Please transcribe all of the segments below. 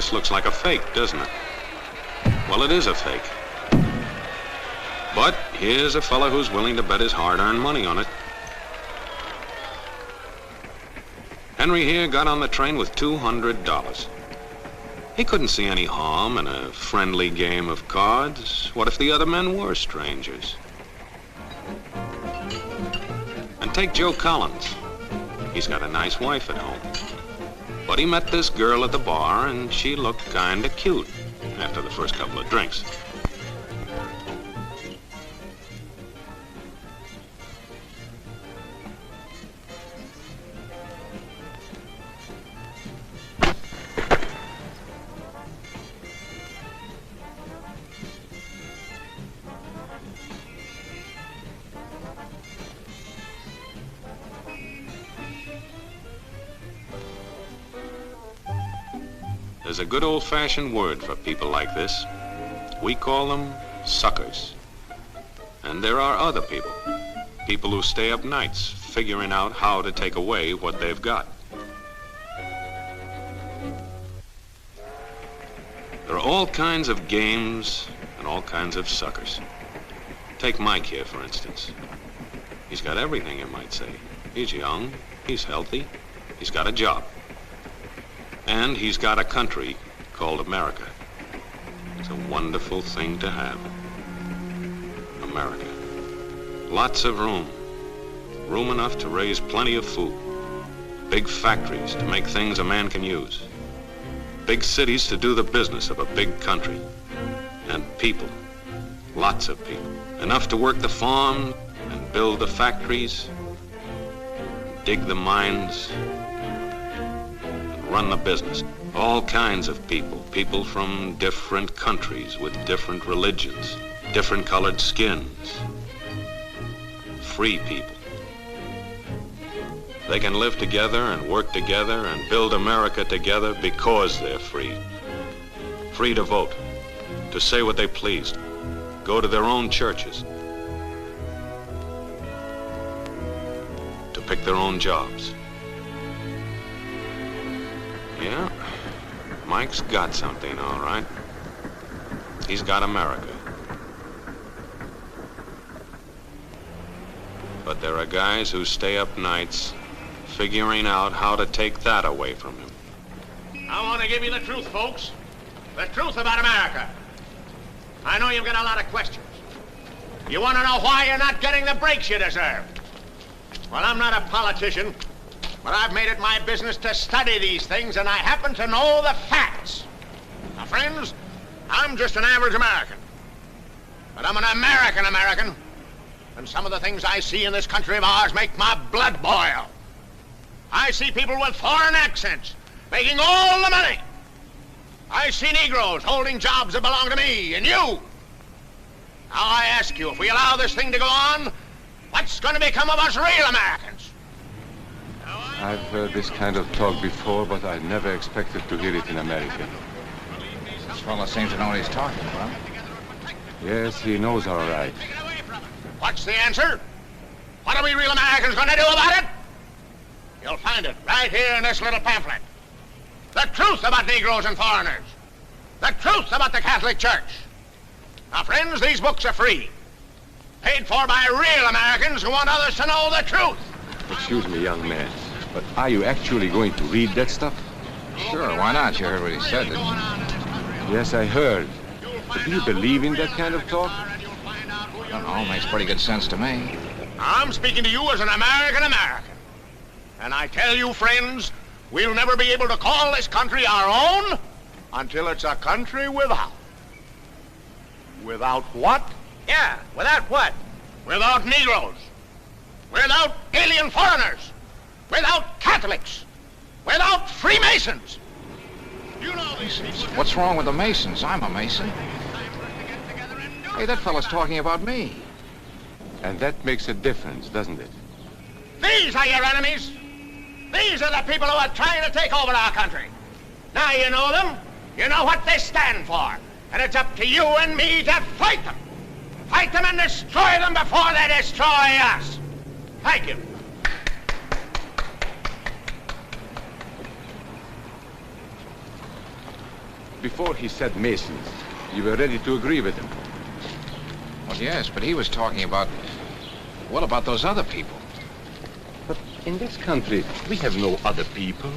This looks like a fake, doesn't it? Well, it is a fake. But here's a fella who's willing to bet his hard-earned money on it. Henry here got on the train with $200. He couldn't see any harm in a friendly game of cards. What if the other men were strangers? And take Joe Collins. He's got a nice wife at home. But he met this girl at the bar, and she looked kinda cute after the first couple of drinks. There's a good old-fashioned word for people like this. We call them suckers. And there are other people. People who stay up nights figuring out how to take away what they've got. There are all kinds of games and all kinds of suckers. Take Mike here, for instance. He's got everything, you might say. He's young, he's healthy, he's got a job. And he's got a country called America. It's a wonderful thing to have. America. Lots of room. Room enough to raise plenty of food. Big factories to make things a man can use. Big cities to do the business of a big country. And people. Lots of people. Enough to work the farm and build the factories, dig the mines, run the business. All kinds of people. People from different countries with different religions, different colored skins. Free people. They can live together and work together and build America together because they're free. Free to vote, to say what they please, go to their own churches, to pick their own jobs. Yeah, Mike's got something, all right. He's got America. But there are guys who stay up nights figuring out how to take that away from him. I want to give you the truth, folks. The truth about America. I know you've got a lot of questions. You want to know why you're not getting the breaks you deserve. Well, I'm not a politician. But I've made it my business to study these things, and I happen to know the facts. Now, friends, I'm just an average American. But I'm an American, and some of the things I see in this country of ours make my blood boil. I see people with foreign accents making all the money. I see Negroes holding jobs that belong to me and you. Now, I ask you, if we allow this thing to go on, what's going to become of us real Americans? I've heard this kind of talk before, but I never expected to hear it in America. This fellow seems to know what he's talking about. Yes, he knows all right. What's the answer? What are we real Americans going to do about it? You'll find it right here in this little pamphlet. The truth about Negroes and foreigners. The truth about the Catholic Church. Now, friends, these books are free. Paid for by real Americans who want others to know the truth. Excuse me, young man, but are you actually going to read that stuff? Sure, why not? You heard what he said, didn't you? Yes, I heard. But do you believe in that kind of talk? I don't know, makes pretty good sense to me. I'm speaking to you as an American. And I tell you, friends, we'll never be able to call this country our own until it's a country without. Without what? Yeah, without what? Without Negroes. Without alien foreigners. Without Catholics. Without Freemasons. You know these people. What's wrong with the Masons? I'm a Mason. Hey, that fella's talking about me. And that makes a difference, doesn't it? These are your enemies. These are the people who are trying to take over our country. Now you know them. You know what they stand for. And it's up to you and me to fight them. Fight them and destroy them before they destroy us. Thank you. before he said Masons, you were ready to agree with him. Well, yes, but he was talking about, well, about those other people. But in this country, we have no other people.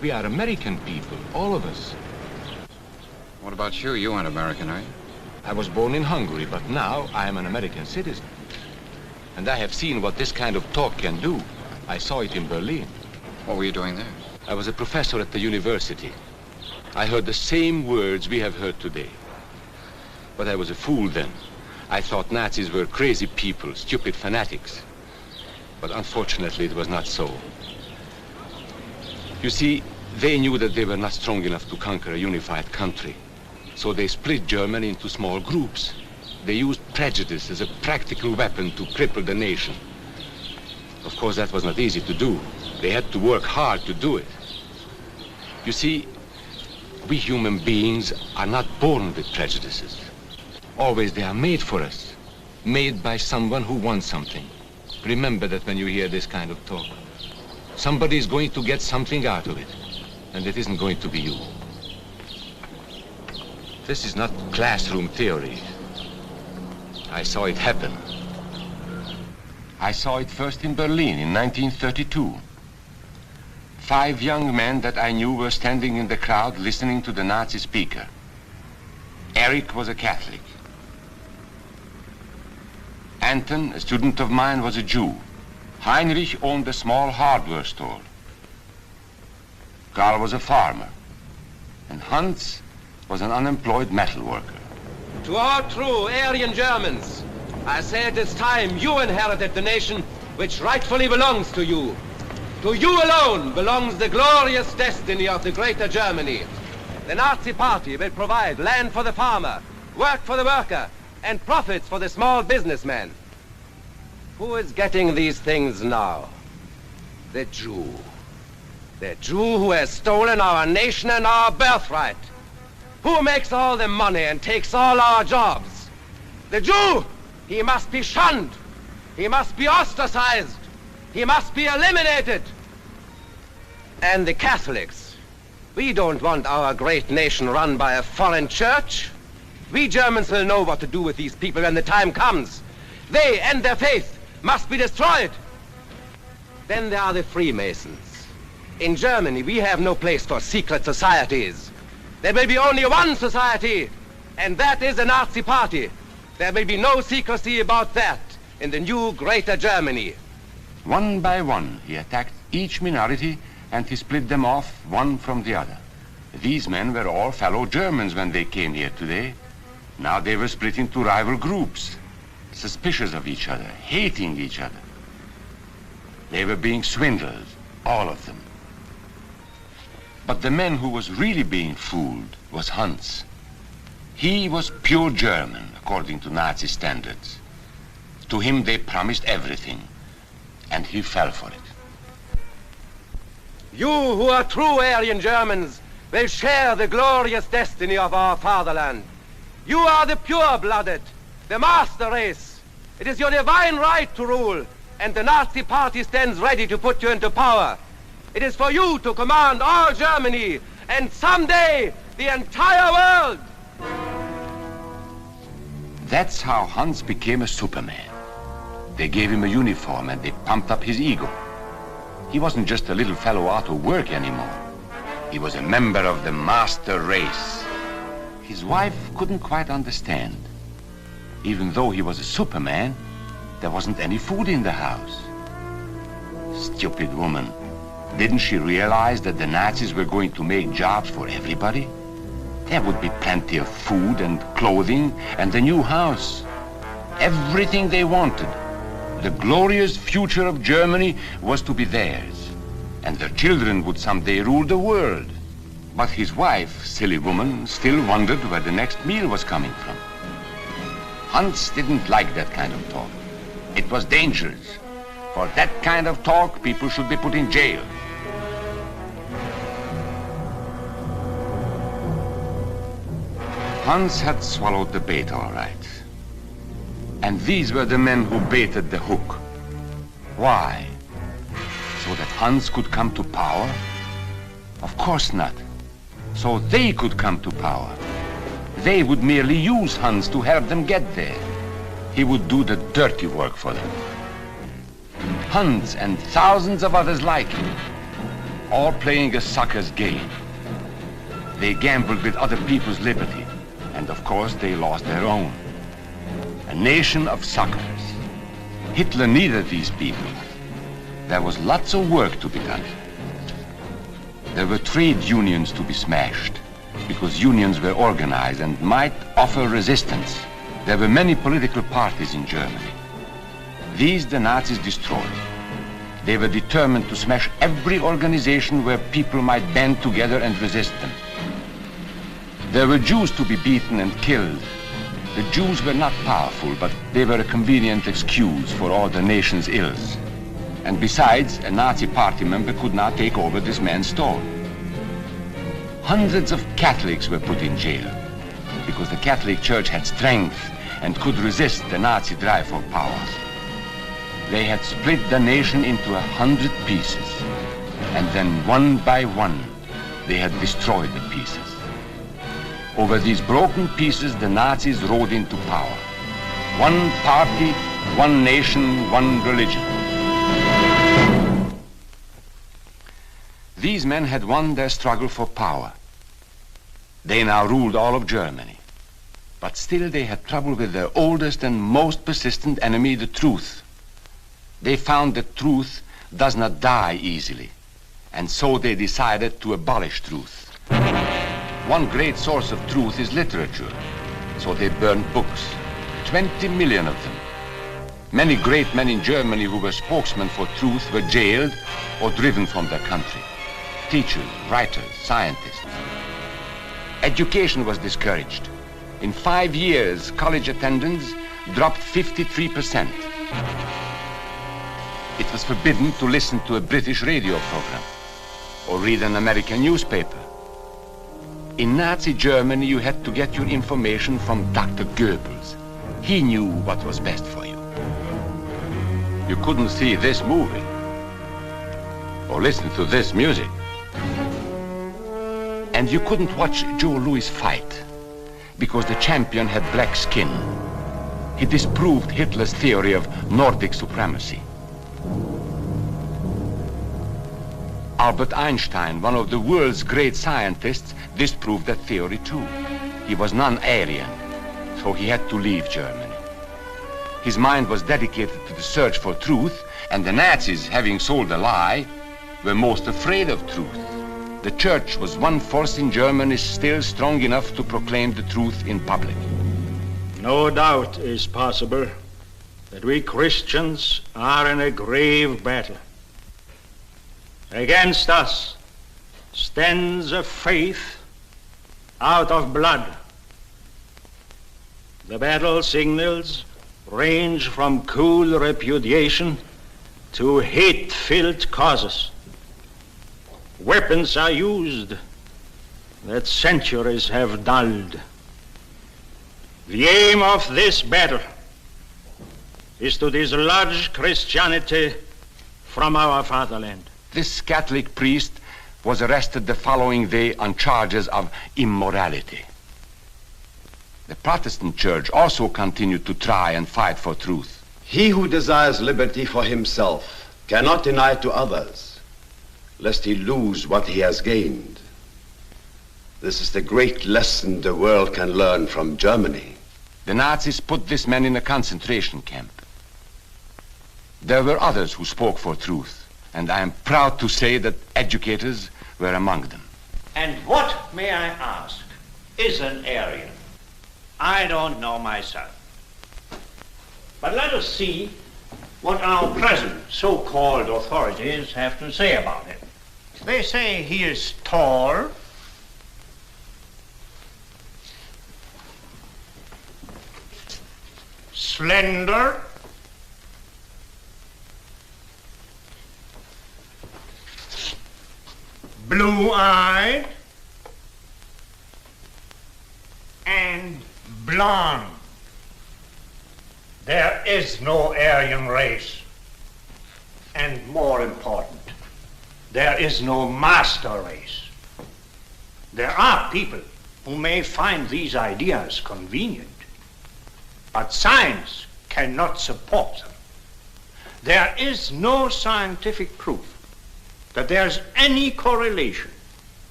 We are American people, all of us. What about you? You aren't American, are you? I was born in Hungary, but now I am an American citizen. And I have seen what this kind of talk can do. I saw it in Berlin. What were you doing there? I was a professor at the university. I heard the same words we have heard today. But I was a fool then. I thought Nazis were crazy people, stupid fanatics. But unfortunately, it was not so. You see, they knew that they were not strong enough to conquer a unified country. So they split Germany into small groups. They used prejudice as a practical weapon to cripple the nation. Of course, that was not easy to do. They had to work hard to do it. You see, we human beings are not born with prejudices. Always they are made for us, made by someone who wants something. Remember that when you hear this kind of talk. Somebody is going to get something out of it, and it isn't going to be you. This is not classroom theory. I saw it happen. I saw it first in Berlin in 1932. 5 young men that I knew were standing in the crowd listening to the Nazi speaker. Eric was a Catholic. Anton, a student of mine, was a Jew. Heinrich owned a small hardware store. Karl was a farmer. And Hans was an unemployed metal worker. To all true Aryan Germans, I say it is time you inherited the nation which rightfully belongs to you. To you alone belongs the glorious destiny of the greater Germany. The Nazi Party will provide land for the farmer, work for the worker, and profits for the small businessman. Who is getting these things now? The Jew. The Jew who has stolen our nation and our birthright. Who makes all the money and takes all our jobs? The Jew! He must be shunned. He must be ostracized. He must be eliminated. And the Catholics. We don't want our great nation run by a foreign church. We Germans will know what to do with these people when the time comes. They and their faith must be destroyed. Then there are the Freemasons. In Germany, we have no place for secret societies. There will be only one society, and that is the Nazi Party. There will be no secrecy about that in the new greater Germany. One by one, he attacked each minority and he split them off one from the other. These men were all fellow Germans when they came here today. Now they were split into rival groups, suspicious of each other, hating each other. They were being swindled, all of them. But the man who was really being fooled was Hans. He was pure German, according to Nazi standards. To him they promised everything, and he fell for it. You who are true Aryan Germans will share the glorious destiny of our fatherland. You are the pure-blooded, the master race. It is your divine right to rule, and the Nazi Party stands ready to put you into power. It is for you to command all Germany, and someday the entire world. That's how Hans became a Superman. They gave him a uniform and they pumped up his ego. He wasn't just a little fellow out of work anymore. He was a member of the master race. His wife couldn't quite understand. Even though he was a Superman, there wasn't any food in the house. Stupid woman. Didn't she realize that the Nazis were going to make jobs for everybody? There would be plenty of food and clothing and a new house. Everything they wanted. The glorious future of Germany was to be theirs. And their children would someday rule the world. But his wife, silly woman, still wondered where the next meal was coming from. Hans didn't like that kind of talk. It was dangerous. For that kind of talk, people should be put in jail. Hans had swallowed the bait all right. And these were the men who baited the hook. Why? So that Hans could come to power? Of course not. so they could come to power. They would merely use Hans to help them get there. He would do the dirty work for them. Hans and thousands of others like him, all playing a sucker's game. They gambled with other people's liberty, and of course they lost their own. A nation of suckers. Hitler needed these people. There was lots of work to be done. There were trade unions to be smashed, because unions were organized and might offer resistance. There were many political parties in Germany. These the Nazis destroyed. They were determined to smash every organization where people might band together and resist them. There were Jews to be beaten and killed. The Jews were not powerful, but they were a convenient excuse for all the nation's ills. And besides, a Nazi party member could not take over this man's store. Hundreds of Catholics were put in jail because the Catholic Church had strength and could resist the Nazi drive for power. They had split the nation into 100 pieces, and then one by one, they had destroyed the pieces. Over these broken pieces, the Nazis rode into power. One party, one nation, one religion. These men had won their struggle for power. They now ruled all of Germany. But still they had trouble with their oldest and most persistent enemy, the truth. They found that truth does not die easily, and so they decided to abolish truth. One great source of truth is literature, so they burned books, 20 million of them. Many great men in Germany who were spokesmen for truth were jailed or driven from their country. Teachers, writers, scientists. Education was discouraged. In 5 years, college attendance dropped 53%. It was forbidden to listen to a British radio program or read an American newspaper. In Nazi Germany, you had to get your information from Dr. Goebbels. He knew what was best for you. You couldn't see this movie or listen to this music. And you couldn't watch Joe Louis fight because the champion had black skin. He disproved Hitler's theory of Nordic supremacy. Albert Einstein, one of the world's great scientists, disproved that theory too. He was non-Aryan, so he had to leave Germany. His mind was dedicated to the search for truth, and the Nazis, having sold a lie, were most afraid of truth. The church was one force in Germany still strong enough to proclaim the truth in public. No doubt is possible that we Christians are in a grave battle. Against us stands a faith out of blood. The battle signals range from cool repudiation to hate-filled causes. Weapons are used that centuries have dulled. The aim of this battle is to dislodge Christianity from our fatherland. This Catholic priest was arrested the following day on charges of immorality. The Protestant church also continued to try and fight for truth. He who desires liberty for himself cannot deny it to others, lest he lose what he has gained. This is the great lesson the world can learn from Germany. The Nazis put this man in a concentration camp. There were others who spoke for truth, and I am proud to say that educators were among them. And what, may I ask, is an Aryan? I don't know myself. But let us see what our present so-called authorities have to say about it. They say he is tall, slender, blue-eyed, and blonde. There is no Aryan race. And more important, there is no master race. There are people who may find these ideas convenient, but science cannot support them. There is no scientific proof that there's any correlation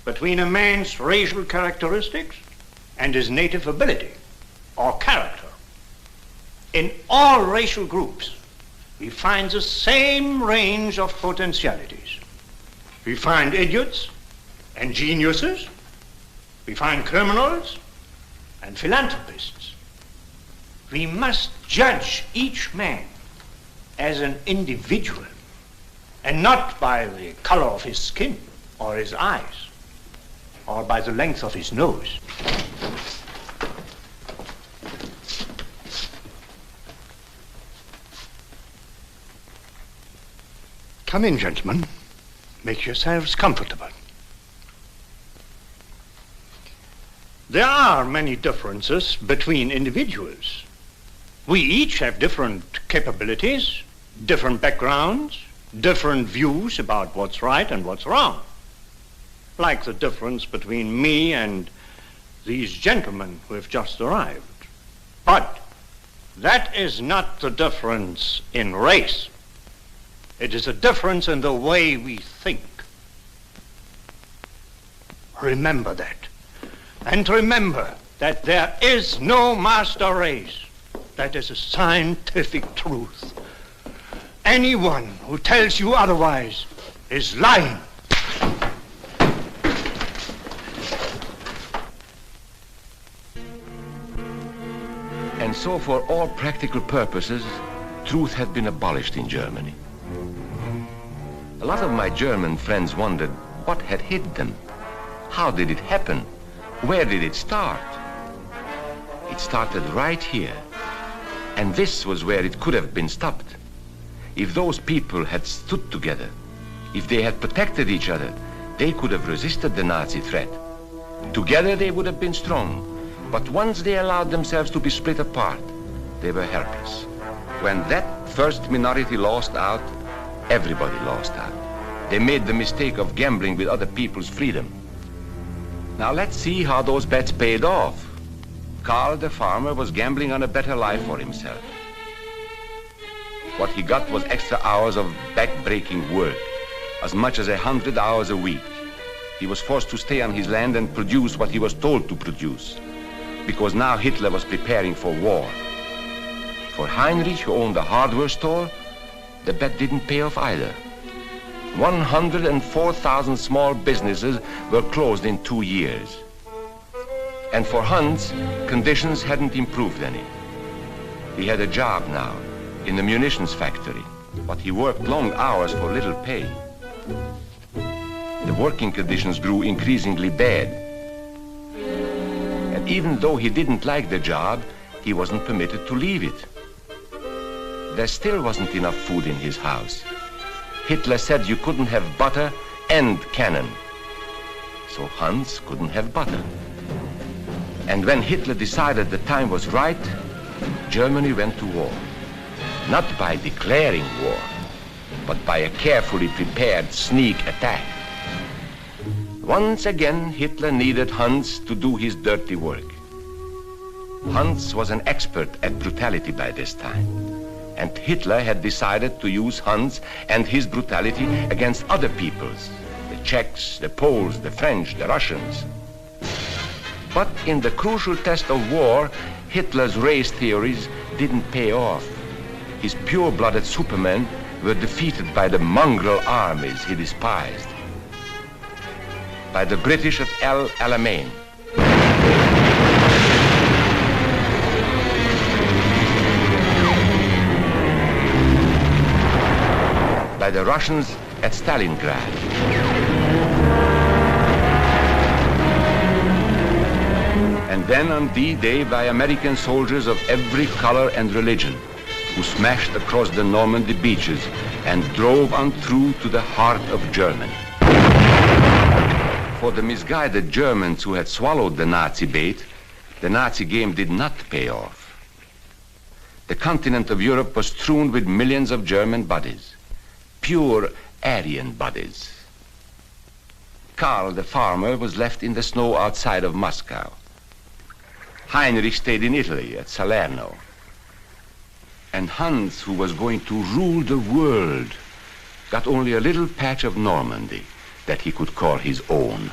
between a man's racial characteristics and his native ability or character. In all racial groups, we find the same range of potentialities. We find idiots and geniuses. We find criminals and philanthropists. We must judge each man as an individual and not by the color of his skin or his eyes or by the length of his nose. Come in, gentlemen. Make yourselves comfortable. There are many differences between individuals. We each have different capabilities, different backgrounds, different views about what's right and what's wrong. Like the difference between me and these gentlemen who have just arrived. But that is not the difference in race. It is a difference in the way we think. Remember that. And remember that there is no master race. That is a scientific truth. Anyone who tells you otherwise is lying. And so for all practical purposes, truth had been abolished in Germany. A lot of my German friends wondered what had hit them. How did it happen? Where did it start? It started right here. And this was where it could have been stopped. If those people had stood together, if they had protected each other, they could have resisted the Nazi threat. Together they would have been strong. But once they allowed themselves to be split apart, they were helpless. When that first minority lost out, everybody lost out. They made the mistake of gambling with other people's freedom. Now let's see how those bets paid off. Karl the farmer was gambling on a better life for himself. What he got was extra hours of back-breaking work, as much as 100 hours a week. He was forced to stay on his land and produce what he was told to produce, because now Hitler was preparing for war. For Heinrich, who owned a hardware store, the bet didn't pay off either. 104,000 small businesses were closed in 2 years. And for Hans, conditions hadn't improved any. He had a job now in the munitions factory, but he worked long hours for little pay. The working conditions grew increasingly bad. And even though he didn't like the job, he wasn't permitted to leave it. There still wasn't enough food in his house. Hitler said you couldn't have butter and cannon. So Hans couldn't have butter. And when Hitler decided the time was right, Germany went to war. Not by declaring war, but by a carefully prepared sneak attack. Once again, Hitler needed Hans to do his dirty work. Hans was an expert at brutality by this time. And Hitler had decided to use Hans and his brutality against other peoples, the Czechs, the Poles, the French, the Russians. But in the crucial test of war, Hitler's race theories didn't pay off. His pure-blooded supermen were defeated by the mongrel armies he despised. By the British at El Alamein. By the Russians at Stalingrad. And then on D-Day by American soldiers of every color and religion, who smashed across the Normandy beaches and drove on through to the heart of Germany. For the misguided Germans who had swallowed the Nazi bait, the Nazi game did not pay off. The continent of Europe was strewn with millions of German bodies, pure Aryan bodies. Karl, the farmer, was left in the snow outside of Moscow. Heinrich stayed in Italy at Salerno. And Hans, who was going to rule the world, got only a little patch of Normandy that he could call his own.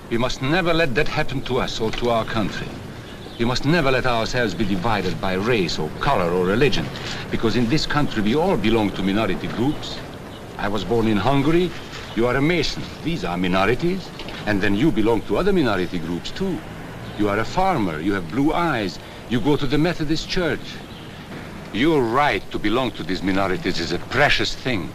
We must never let that happen to us or to our country. We must never let ourselves be divided by race or color or religion, because in this country we all belong to minority groups. I was born in Hungary. You are a Mason. These are minorities. And then you belong to other minority groups too. You are a farmer. You have blue eyes. You go to the Methodist Church. Your right to belong to these minorities is a precious thing.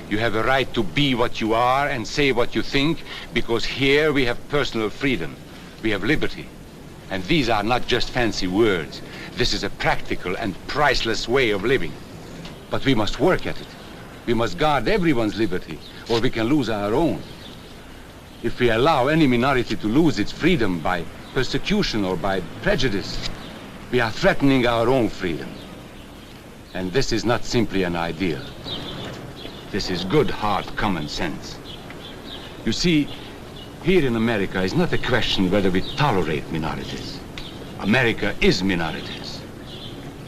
You have a right to be what you are and say what you think, because here we have personal freedom. We have liberty. And these are not just fancy words. This is a practical and priceless way of living. But we must work at it. We must guard everyone's liberty, or we can lose our own. If we allow any minority to lose its freedom by persecution or by prejudice, we are threatening our own freedom. And this is not simply an ideal. This is good, hard common sense. You see, here in America is not a question whether we tolerate minorities. America is minorities.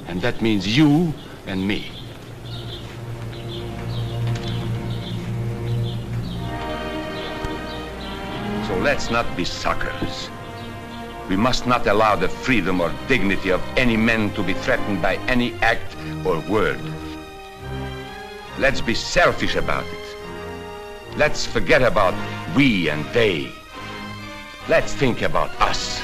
And that means you and me. So let's not be suckers. We must not allow the freedom or dignity of any man to be threatened by any act or word. Let's be selfish about it. Let's forget about we and they. Let's think about us.